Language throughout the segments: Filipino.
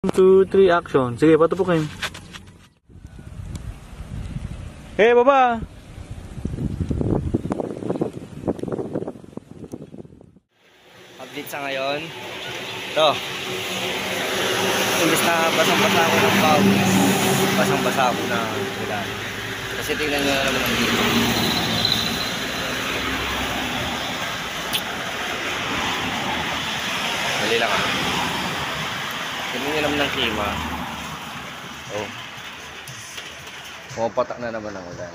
1, 2, 3, action. Sige, patupukin. Hey, baba! Update sa ngayon. Ito. Imbis na basang-basa ako ng pawis, basang-basa ako ng ulan. Kasi tingnan nyo na naman ang dito. Dali lang ah. Tingnan nyo naman ng klima. Oh. Pumapatak na naman ang ulan.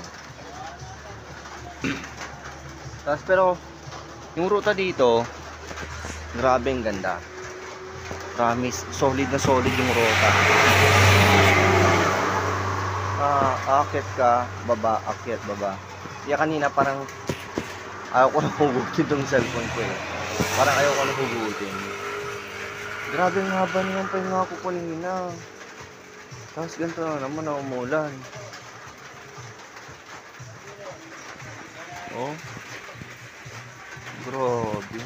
Tapos pero, yung ruta dito, grabe ang ganda. Promise, solid na solid yung ruta. Aakyat ka, baba, akyat, baba. Kaya kanina parang ayaw ko na hugutin tong cellphone ko eh. Parang ayaw ko na hugutin. Grabe ang haba niyan pa yung nga ko kanina. Tapos ganito na naman na umulan. Oh. Grabe.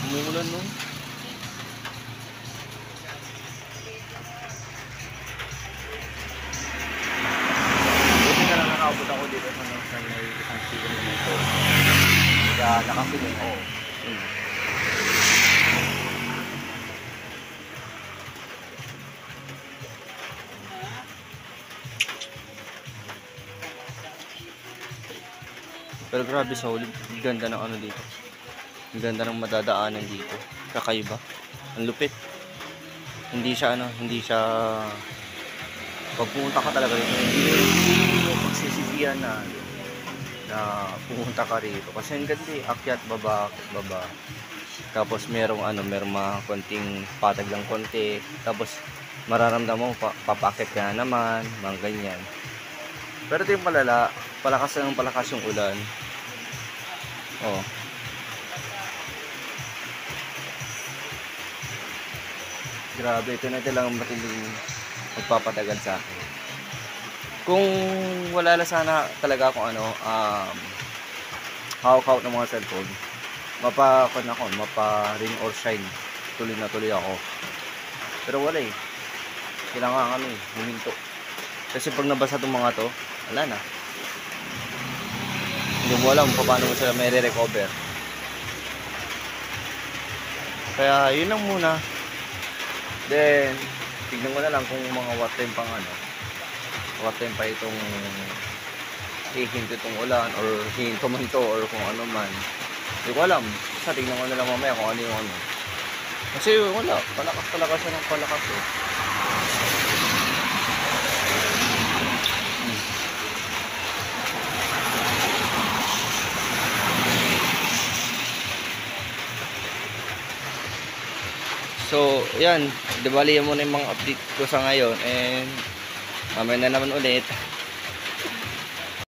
Umulan no? Buti na lang nakaabot ako dito sa may isang sigaw dito. Kaya nakapiling ako. Pero grabe solid. Ganda ng ano dito. Ang ganda ng madadaanan dito. Kakaiba. Ang lupit. Hindi siya pag pumunta ka talaga dito, hindi mo pagsisisihan na pumunta ka rito. Kasi ang ganda eh. Akyat, baba, baba. Tapos merong mga konting patag lang konti. Tapos mararamdaman mo papakit ka na naman, mga ganyan. Pero ito yung palakas yung ulan. Oh. Grabe, ito na lang matinding magpapatagal sa akin. Kung wala na sana talaga akong hawak-hawak ng mga cellphone, mapa ring or shine. Tuloy na tuloy ako. Pero wala eh. Kailangan huminto. Kasi pag nabasa itong mga to, wala na. Hindi mo alam kung paano mo sila may re-recover. Kaya yun lang muna. Then, tignan ko na lang kung mga what time pa itong hihinto itong ulan or hihinto man ito or kung ano man. Hindi ko alam. Basta tignan ko na lang mamaya kung ano yung ano. Kasi wala, palakas siya ng palakas eh. So, yan. Dibali yan muna yung mga update ko sa ngayon. And, mamaya na naman ulit.